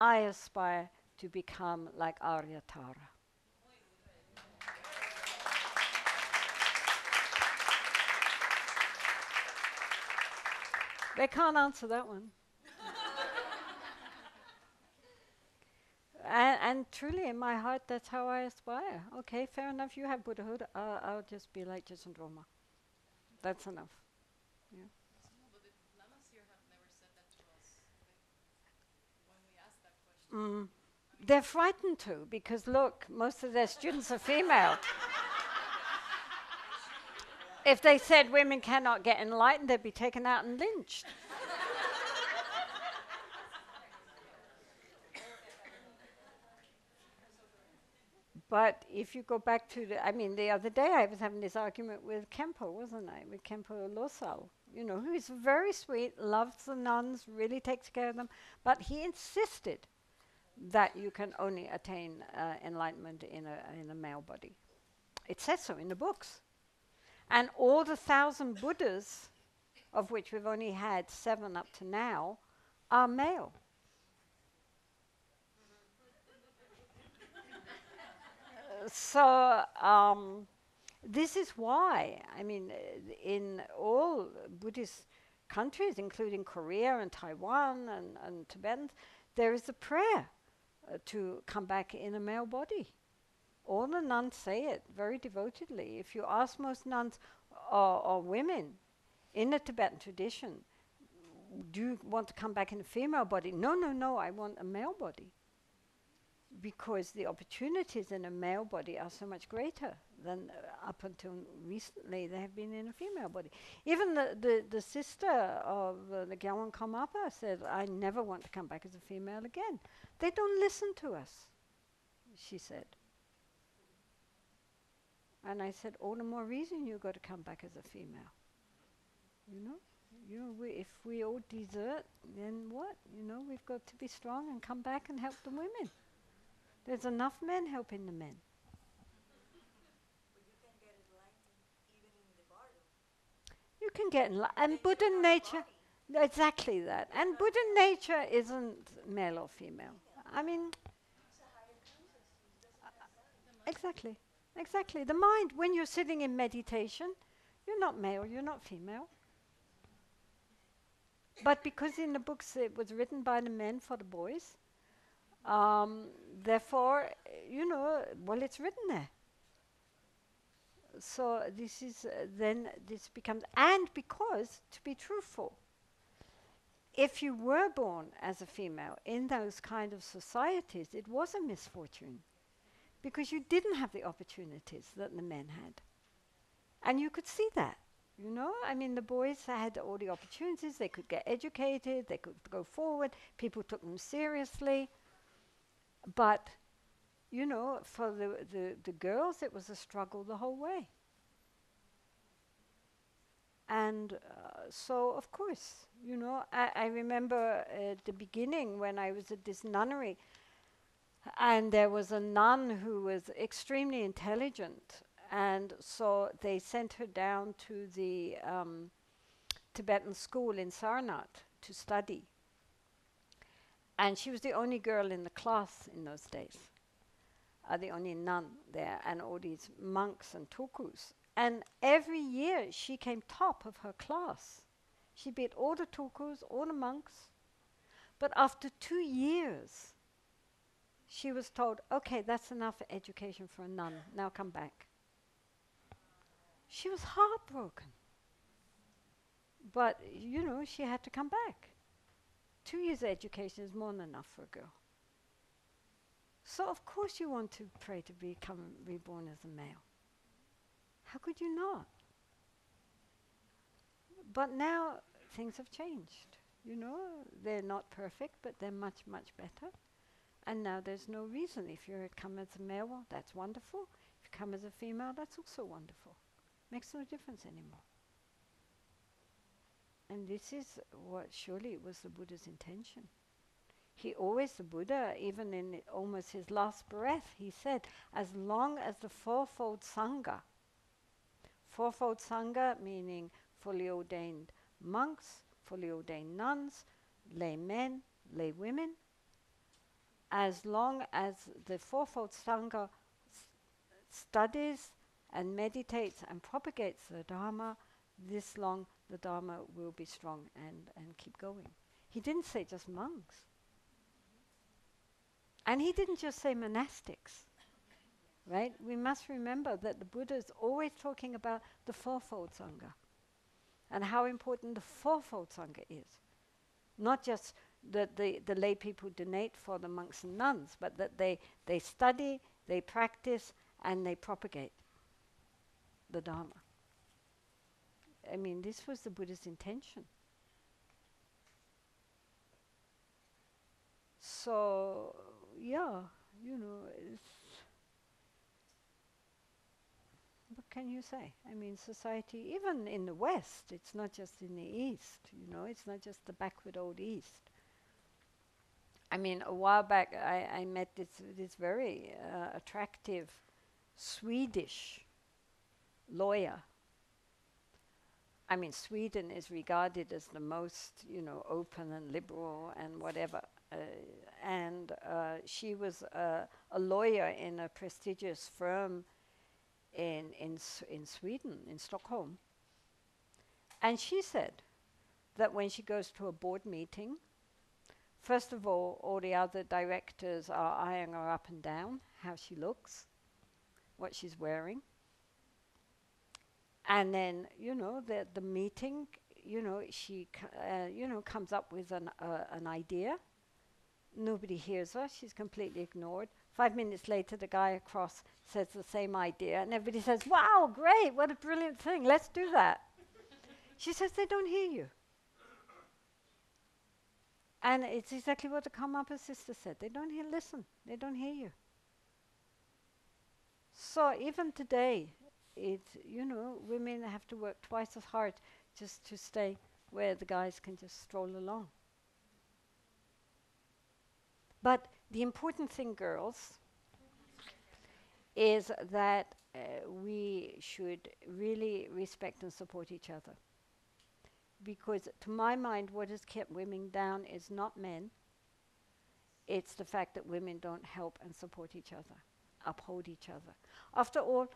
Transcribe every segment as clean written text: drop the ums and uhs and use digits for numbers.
I aspire to become like Aryatara. They can't answer that one. And truly, in my heart, that's how I aspire. Okay, fair enough. You have Buddhahood. I'll just be like Jetsunma. That's enough. Yeah. Mm. They're frightened too because look, most of their students are female. If they said women cannot get enlightened, they'd be taken out and lynched. But if you go back to the, I mean, the other day I was having this argument with Kempo, wasn't I? With Kempo Losal, you know, who is very sweet, loves the nuns, really takes care of them, but he insisted that you can only attain enlightenment in a male body. It says so in the books. And all the 1,000 Buddhas, of which we've only had 7 up to now, are male. So this is why, I mean, in all Buddhist countries, including Korea and Taiwan and Tibetans, there is a prayer to come back in a male body. All the nuns say it very devotedly. If you ask most nuns or women in the Tibetan tradition, do you want to come back in a female body? No, no, no, I want a male body. Because the opportunities in a male body are so much greater than up until recently they have been in a female body. Even the sister of the Gyawan Karmapa said, I never want to come back as a female again. They don't listen to us, she said. And I said, all the more reason you got to come back as a female. You know? If we all desert, then what? You know, we've got to be strong and come back and help the women. There's enough men helping the men. You can get enlightened. And Buddha nature, exactly that. And Buddha nature isn't male or female. I mean, exactly. Exactly. The mind, when you're sitting in meditation, you're not male, you're not female. But because in the books it was written by the men for the boys, therefore, you know, well, it's written there. So this is then this becomes, and because, to be truthful, if you were born as a female in those kind of societies, it was a misfortune because you didn't have the opportunities that the men had. And you could see that, you know? I mean, the boys had all the opportunities, they could get educated, they could go forward, people took them seriously. But, you know, for the girls, it was a struggle the whole way. And so, of course, you know, I remember at the beginning when I was at this nunnery, and there was a nun who was extremely intelligent, and so they sent her down to the Tibetan school in Sarnath to study. And she was the only girl in the class in those days, the only nun there, and all these monks and tulkus. And every year she came top of her class. She beat all the tulkus, all the monks. But after 2 years, she was told, okay, that's enough education for a nun, now come back. She was heartbroken. But, you know, she had to come back. 2 years education is more than enough for a girl. So of course you want to pray to become reborn as a male. How could you not? But now things have changed. You know, they're not perfect, but they're much, much better. And now there's no reason. If you come as a male, well, that's wonderful. If you come as a female, that's also wonderful. Makes no difference anymore. And this is what surely was the Buddha's intention. He always, the Buddha, even in almost his last breath, he said, as long as the fourfold Sangha meaning fully ordained monks, fully ordained nuns, lay men, lay women, as long as the Fourfold Sangha studies and meditates and propagates the Dharma, this long the Dharma will be strong and keep going. He didn't say just monks. And he didn't just say monastics. Right? We must remember that the Buddha is always talking about the Fourfold Sangha and how important the Fourfold Sangha is. Not just that the lay people donate for the monks and nuns, but that they study, they practice, and they propagate the Dharma. I mean, this was the Buddha's intention. So, yeah, you know, what can you say? I mean, society, even in the West, it's not just in the East, you know, it's not just the backward old East. I mean, a while back, I met this very attractive Swedish lawyer. I mean, Sweden is regarded as the most, you know, open and liberal and whatever. And she was a lawyer in a prestigious firm in Sweden, in Stockholm. And she said that when she goes to a board meeting, first of all the other directors are eyeing her up and down, how she looks, what she's wearing. And then, you know, the meeting, you know, she comes up with an idea. Nobody hears her. She's completely ignored. 5 minutes later, the guy across says the same idea, and everybody says, "Wow, great! What a brilliant thing! Let's do that." She says, "They don't hear you." And it's exactly what the Karmapa sister said. They don't listen. They don't hear you. So even today, you know, women have to work twice as hard just to stay where the guys can just stroll along. But the important thing, girls, is that we should really respect and support each other. Because to my mind, what has kept women down is not men. It's the fact that women don't help and support each other, uphold each other. After all,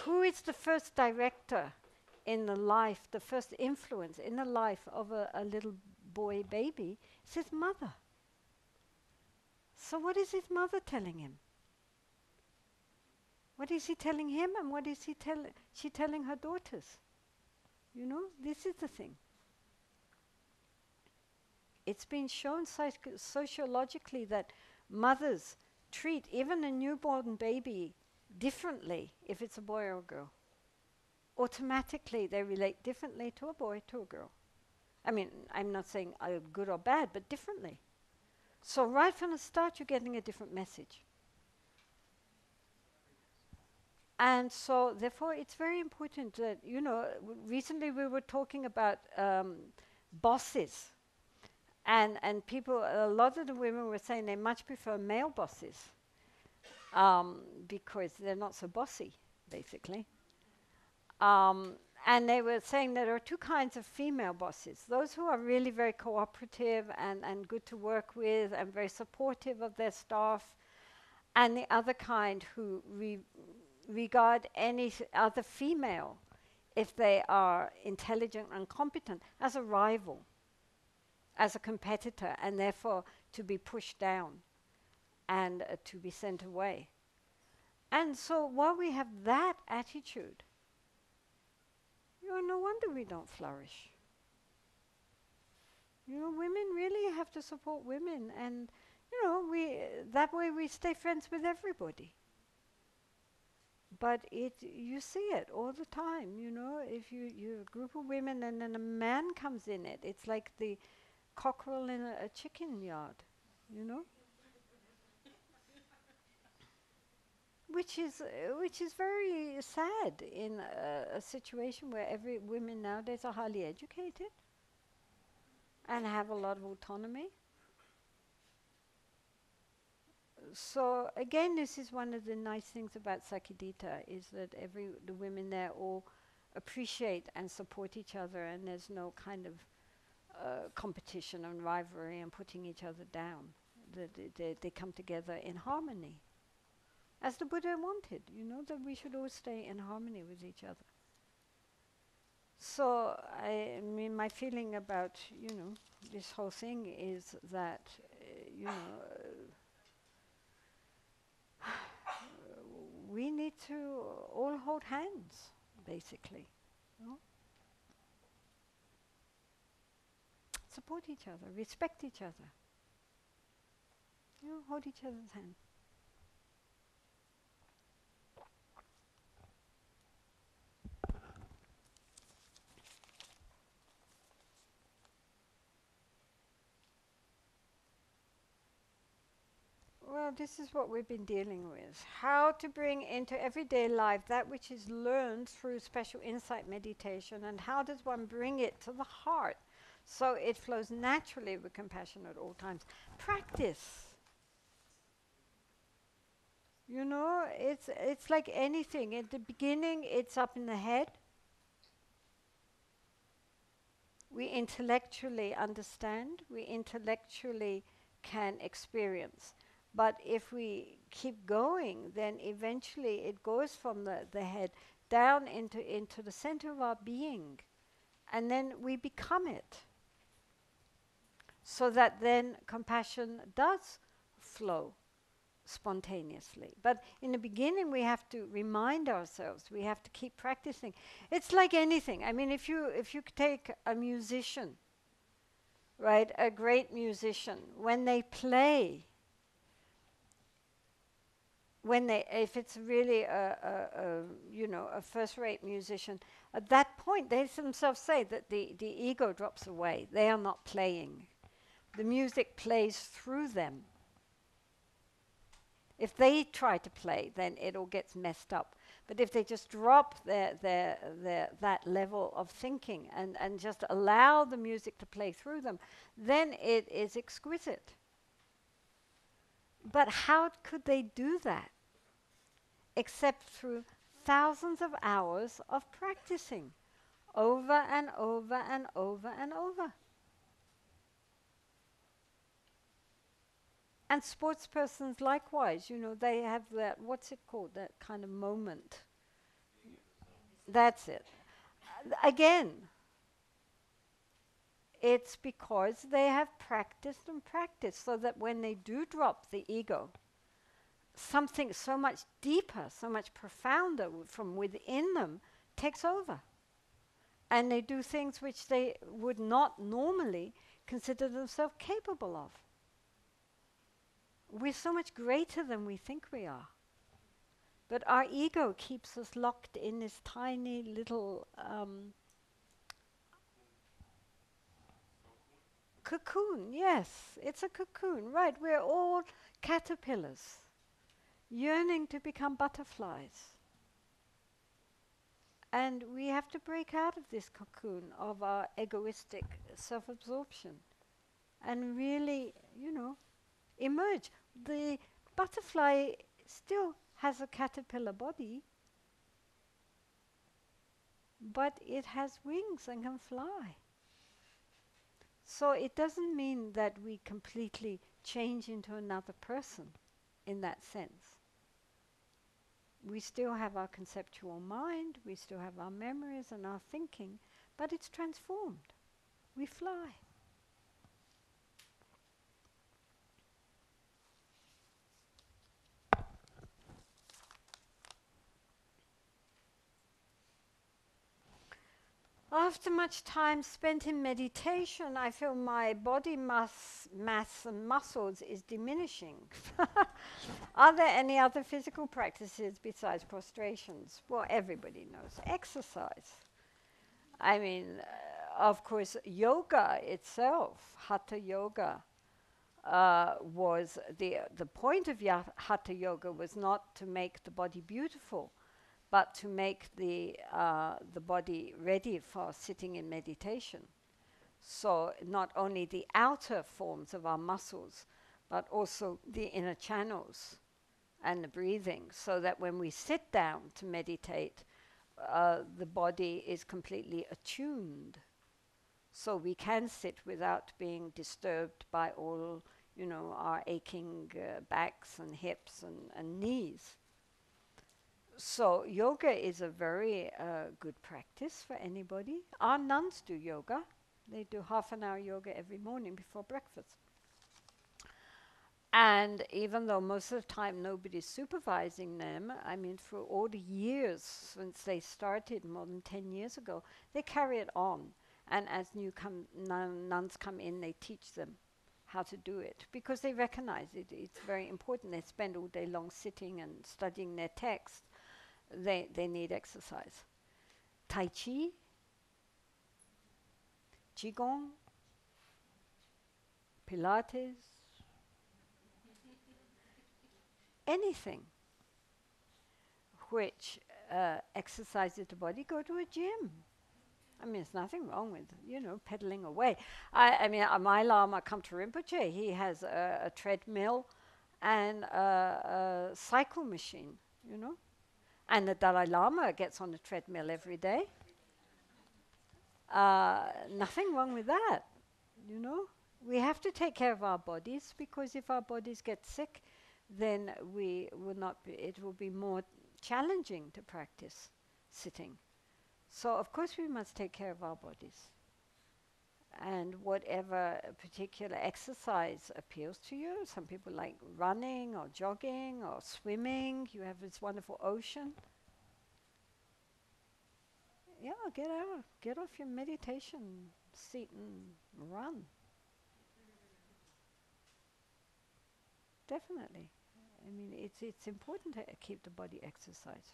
who is the first director in the life, the first influence in the life of a little boy baby? It's his mother. So what is his mother telling him? What is he telling him, and what is she telling her daughters? You know, this is the thing. It's been shown sociologically that mothers treat even a newborn baby differently if it's a boy or a girl. Automatically, they relate differently to a boy, to a girl. I mean, I'm not saying good or bad, but differently. So right from the start, you're getting a different message. And so, therefore, it's very important that, you know, recently we were talking about bosses. And people, a lot of the women were saying they much prefer male bosses because they're not so bossy, basically. And they were saying that there are two kinds of female bosses. Those who are really very cooperative and good to work with and very supportive of their staff. And the other kind who regard any other female, if they are intelligent and competent, as a rival, as a competitor, and therefore to be pushed down and to be sent away. And so while we have that attitude, you know, no wonder we don't flourish. You know, women really have to support women, and you know, that way we stay friends with everybody. But you see it all the time, you know, if you're a group of women and then a man comes in it, it's like the cockerel in a chicken yard, you know? Which is very sad in a situation where every women nowadays are highly educated and have a lot of autonomy. So again, this is one of the nice things about Sakidita, is that the women there all appreciate and support each other, and there's no kind of competition and rivalry and putting each other down. they come together in harmony, as the Buddha wanted, that we should all stay in harmony with each other. So, I mean, my feeling about, this whole thing is that, we need to all hold hands, basically. Support each other, respect each other. Hold each other's hand. Well, this is what we've been dealing with. How to bring into everyday life that which is learned through special insight meditation, and how does one bring it to the heart so it flows naturally with compassion at all times. Practice. It's like anything. At the beginning, it's up in the head. We intellectually understand. We intellectually can experience. But if we keep going, then eventually it goes from the head down into the center of our being. And then we become it. So that then compassion does flow spontaneously. But in the beginning, we have to remind ourselves. We have to keep practicing. It's like anything. I mean, if you take a musician, right, a great musician, when they play, if it's really a first-rate musician, at that point they themselves say that the ego drops away. They are not playing. The music plays through them. If they try to play, then it all gets messed up. But if they just drop that level of thinking and just allow the music to play through them, then it is exquisite. But how could they do that? Except through thousands of hours of practicing, over and over and over and over. And sportspersons likewise, they have that, what's it called, that kind of moment. That's it. Again, it's because they have practiced and practiced, so that when they do drop the ego, something so much deeper, so much profounder from within them takes over. And they do things which they would not normally consider themselves capable of. We're so much greater than we think we are. But our ego keeps us locked in this tiny little cocoon. Yes, it's a cocoon, right. We're all caterpillars, yearning to become butterflies. And we have to break out of this cocoon of our egoistic self-absorption and really, emerge. The butterfly still has a caterpillar body, but it has wings and can fly. So it doesn't mean that we completely change into another person in that sense. We still have our conceptual mind, we still have our memories and our thinking, but it's transformed. We fly. After much time spent in meditation, I feel my body mass and muscles is diminishing. Are there any other physical practices besides prostrations? Well, everybody knows. Exercise. I mean, of course, yoga itself, hatha yoga, was the point of hatha yoga was not to make the body beautiful, but to make the body ready for sitting in meditation. So not only the outer forms of our muscles, but also the inner channels and the breathing, so that when we sit down to meditate, the body is completely attuned. So we can sit without being disturbed by all, you know, our aching backs and hips and knees. So yoga is a very good practice for anybody. Our nuns do yoga. They do half an hour yoga every morning before breakfast. And even though most of the time nobody's supervising them, I mean, for all the years since they started more than 10 years ago, they carry it on. And as nuns come in, they teach them how to do it because they recognize it. It's very important. They spend all day long sitting and studying their text. They need exercise. Tai Chi, Qigong, Pilates, anything which exercises the body, go to a gym. I mean, there's nothing wrong with, you know, pedaling away. I mean, my Lama Kamta Rinpoche, he has a treadmill and a cycle machine, you know. And the Dalai Lama gets on the treadmill every day. Nothing wrong with that, you know. We have to take care of our bodies because if our bodies get sick, then we will not be, it will be more challenging to practice sitting. So of course we must take care of our bodies. And whatever particular exercise appeals to you, some people like running or jogging or swimming. You have this wonderful ocean. Yeah, get out, get off your meditation seat and run. Definitely. I mean, it's important to keep the body exercised.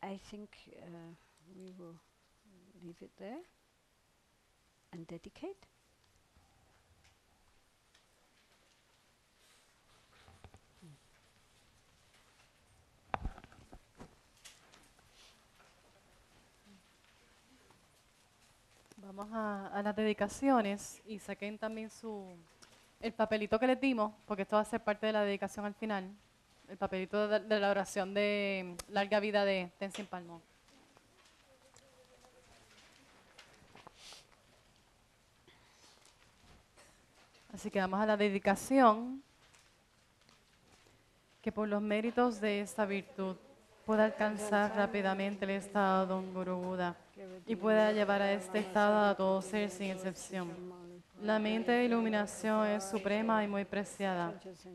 I think we will leave it there and dedicate. Vamos a las dedicaciones y saquen también el papelito que les dimos, porque esto va a ser parte de la dedicación al final. El papelito de la oración de larga vida de Tenzin Palmo. Así que vamos a la dedicación, que por los méritos de esta virtud pueda alcanzar rápidamente el estado de un Guru Buda y pueda llevar a este estado a todo ser sin excepción. La mente de iluminación es suprema y muy preciada,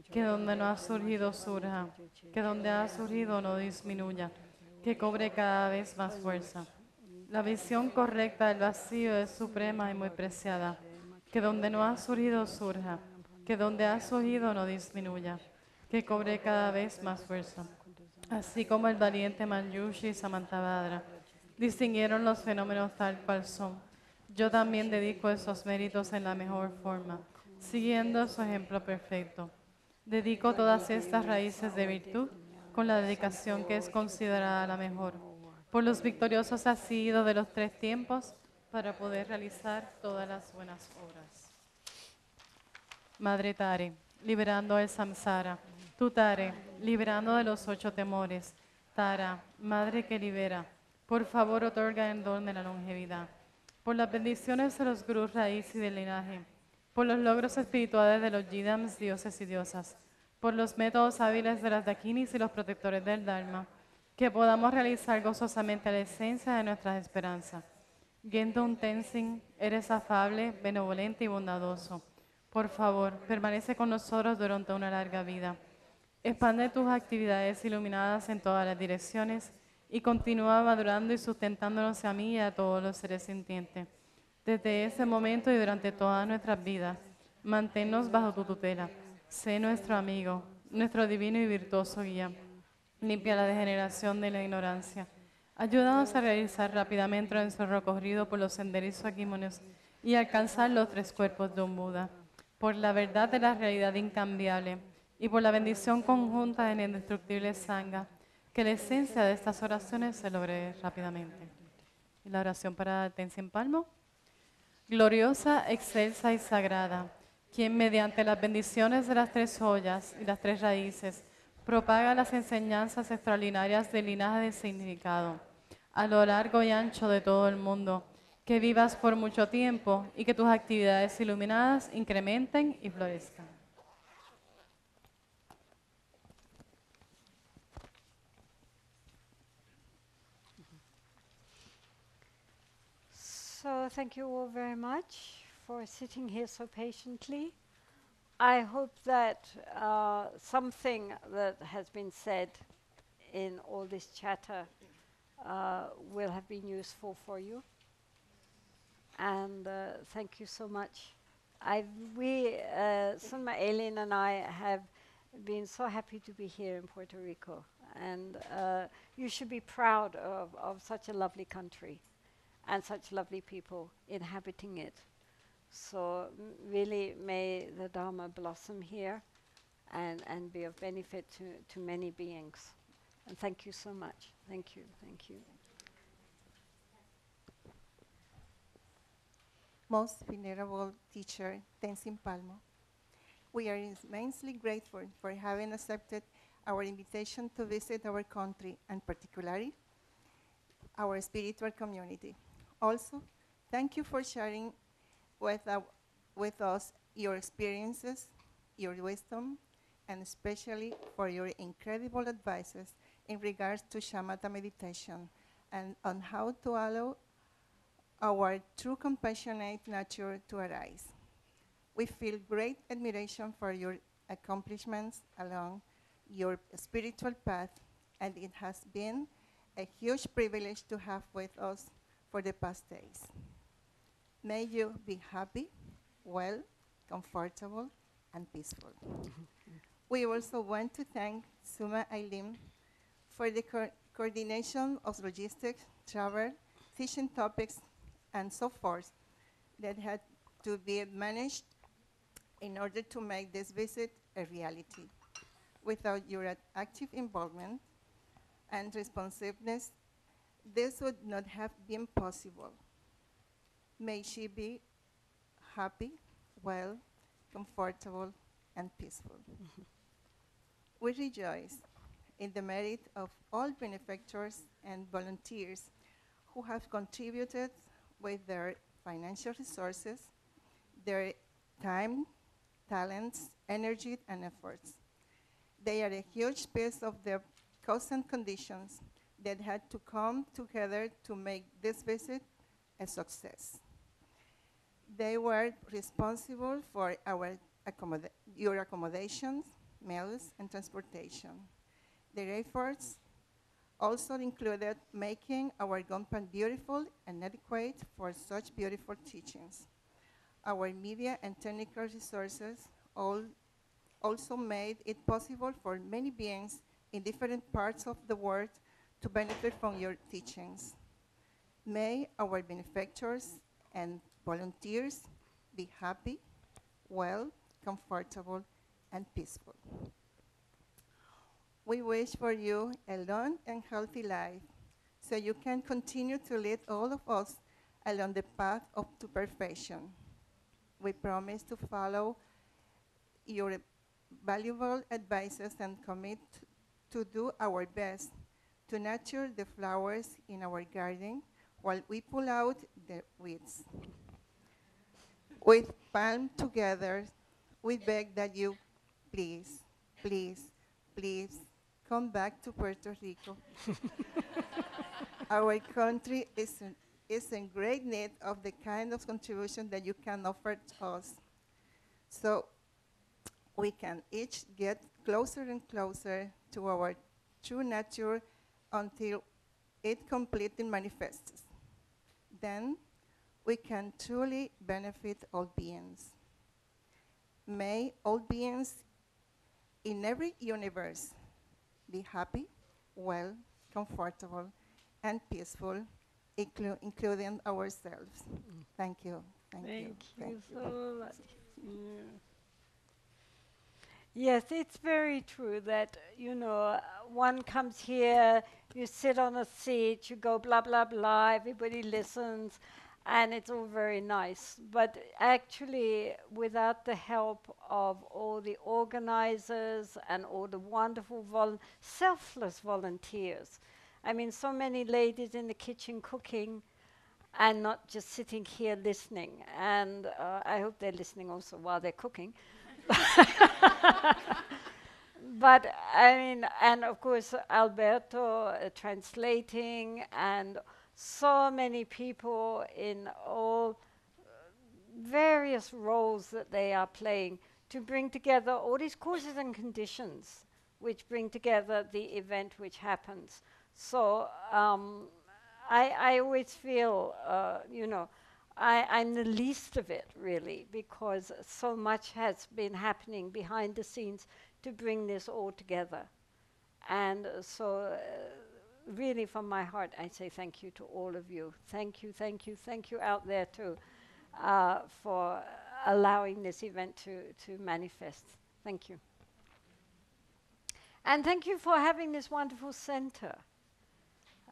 que donde no ha surgido surja, que donde ha surgido no disminuya, que cobre cada vez más fuerza. La visión correcta del vacío es suprema y muy preciada, que donde no ha surgido surja, que donde ha surgido no disminuya, que cobre cada vez más fuerza. Así como el valiente Manjushri y Samantabhadra distinguieron los fenómenos tal cual son, yo también dedico esos méritos en la mejor forma, siguiendo su ejemplo perfecto. Dedico todas estas raíces de virtud con la dedicación que es considerada la mejor, por los victoriosos asidos de los tres tiempos, para poder realizar todas las buenas obras. Madre Tare, liberando el samsara. Tú, Tare, liberando de los 8 temores. Tara, Madre que libera, por favor otorga el don de la longevidad. Por las bendiciones de los gurús raíz y del linaje, por los logros espirituales de los yidams, dioses y diosas, por los métodos hábiles de las dakinis y los protectores del Dharma, que podamos realizar gozosamente la esencia de nuestras esperanzas. Gendun Tenzin, eres afable, benevolente y bondadoso. Por favor, permanece con nosotros durante una larga vida. Expande tus actividades iluminadas en todas las direcciones y continúa madurando y sustentándonos a mí y a todos los seres sintientes. Desde ese momento y durante todas nuestras vidas, manténnos bajo tu tutela. Sé nuestro amigo, nuestro divino y virtuoso guía. Limpia la degeneración de la ignorancia. Ayúdanos a realizar rápidamente nuestro recorrido por los senderos aquímonos y alcanzar los 3 cuerpos de un Buda. Por la verdad de la realidad incambiable y por la bendición conjunta del indestructible Sangha, que la esencia de estas oraciones se logre rápidamente. Y la oración para Tenzin Palmo. Gloriosa, excelsa y sagrada, quien mediante las bendiciones de las 3 joyas y las 3 raíces propaga las enseñanzas extraordinarias del linaje del significado a lo largo y ancho de todo el mundo, que vivas por mucho tiempo y que tus actividades iluminadas incrementen y florezcan. So thank you all very much for sitting here so patiently. I hope that something that has been said in all this chatter will have been useful for you. And thank you so much. Sunma, Eileen and I have been so happy to be here in Puerto Rico. And you should be proud of such a lovely country and such lovely people inhabiting it. So really may the Dharma blossom here and be of benefit to many beings. And thank you so much. Thank you, thank you. Most venerable teacher, Tenzin Palmo, we are immensely grateful for having accepted our invitation to visit our country and particularly our spiritual community. Also, thank you for sharing with us your experiences, your wisdom, and especially for your incredible advices in regards to shamatha meditation and on how to allow our true compassionate nature to arise. We feel great admiration for your accomplishments along your spiritual path, and it has been a huge privilege to have with us for the past days. May you be happy, well, comfortable, and peaceful. We also want to thank Suma Eileen for the coordination of logistics, travel, teaching topics, and so forth that had to be managed in order to make this visit a reality. Without your active involvement and responsiveness, this would not have been possible. May she be happy, well, comfortable, and peaceful. We rejoice in the merit of all benefactors and volunteers who have contributed with their financial resources, their time, talents, energy, and efforts. They are a huge piece of the cause and conditions that had to come together to make this visit a success. They were responsible for your accommodations, meals, and transportation. Their efforts also included making our compound beautiful and adequate for such beautiful teachings. Our media and technical resources also made it possible for many beings in different parts of the world to benefit from your teachings. May our benefactors and volunteers be happy, well, comfortable, and peaceful. We wish for you a long and healthy life so you can continue to lead all of us along the path to perfection. We promise to follow your valuable advices and commit to do our best to nurture the flowers in our garden while we pull out the weeds. With palm together, we beg that you please, please, please come back to Puerto Rico. Our country is in great need of the kind of contribution that you can offer to us. So we can each get closer and closer to our true nature until it completely manifests. Then we can truly benefit all beings. May all beings in every universe be happy, well, comfortable, and peaceful, including ourselves. Thank you. Thank you so much. Yeah. Yes, it's very true that, one comes here, you sit on a seat, you go blah, blah, blah, everybody listens, and it's all very nice. But actually, without the help of all the organizers and all the wonderful, selfless volunteers, I mean, so many ladies in the kitchen cooking, and not just sitting here listening. And I hope they're listening also while they're cooking. But I mean, and of course, Alberto translating, and so many people in all various roles that they are playing to bring together all these causes and conditions which bring together the event which happens. So I always feel, I'm the least of it, really, because so much has been happening behind the scenes to bring this all together. And so really from my heart, I say thank you to all of you. Thank you, thank you, thank you out there too, for allowing this event to manifest. Thank you. And thank you for having this wonderful center.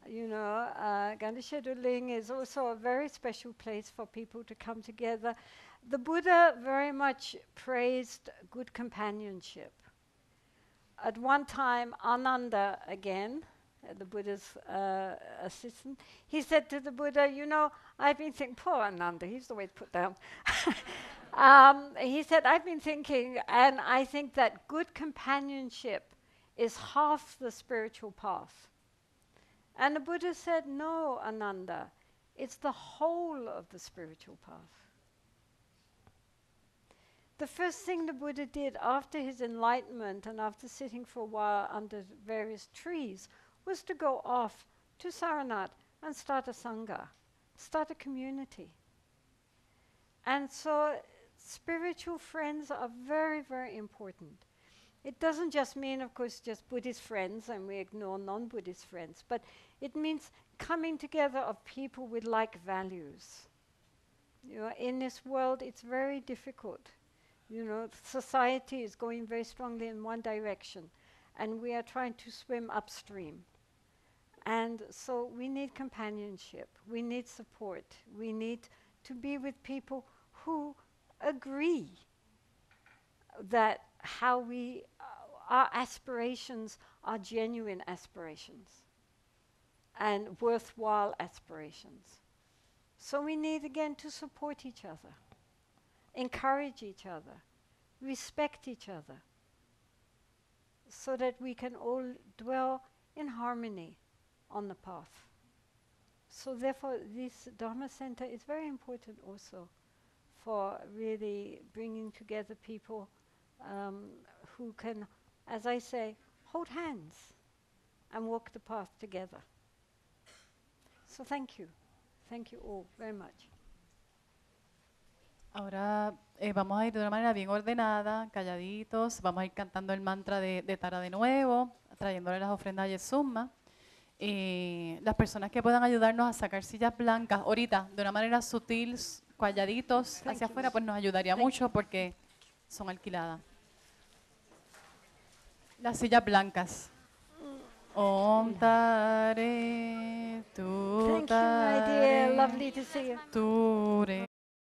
Ganden SHEDRUB LING is also a very special place for people to come together. The Buddha very much praised good companionship. At one time, Ananda, again, the Buddha's assistant, he said to the Buddha, I've been thinking, poor Ananda, he's the way to put down. He said, I've been thinking, and I think that good companionship is half the spiritual path. And the Buddha said, no, Ananda, it's the whole of the spiritual path. The first thing the Buddha did after his enlightenment and after sitting for a while under various trees was to go off to Saranath and start a sangha, start a community. And so spiritual friends are very, very important. It doesn't just mean, of course, just Buddhist friends and we ignore non-Buddhist friends, but it means coming together of people with like values. In this world it's very difficult. Society is going very strongly in one direction and we are trying to swim upstream. And so we need companionship, we need support, we need to be with people who agree that our aspirations are genuine aspirations and worthwhile aspirations. So we need again to support each other, encourage each other, respect each other, so that we can all dwell in harmony on the path. So therefore this Dharma Center is very important also for really bringing together people who can, as I say, hold hands and walk the path together. So thank you. Thank you all very much. Ahora vamos a ir de una manera bien ordenada, calladitos. Vamos a ir cantando el mantra de Tara de nuevo, trayéndole las ofrendas a Jetsunma. Las personas que puedan ayudarnos a sacar sillas blancas ahorita de una manera sutil, calladitos hacia afuera, pues nos ayudaría mucho porque son alquiladas. Las sillas blancas. Om Tare Tu Thank you, my dear. Lovely to see you. Ture.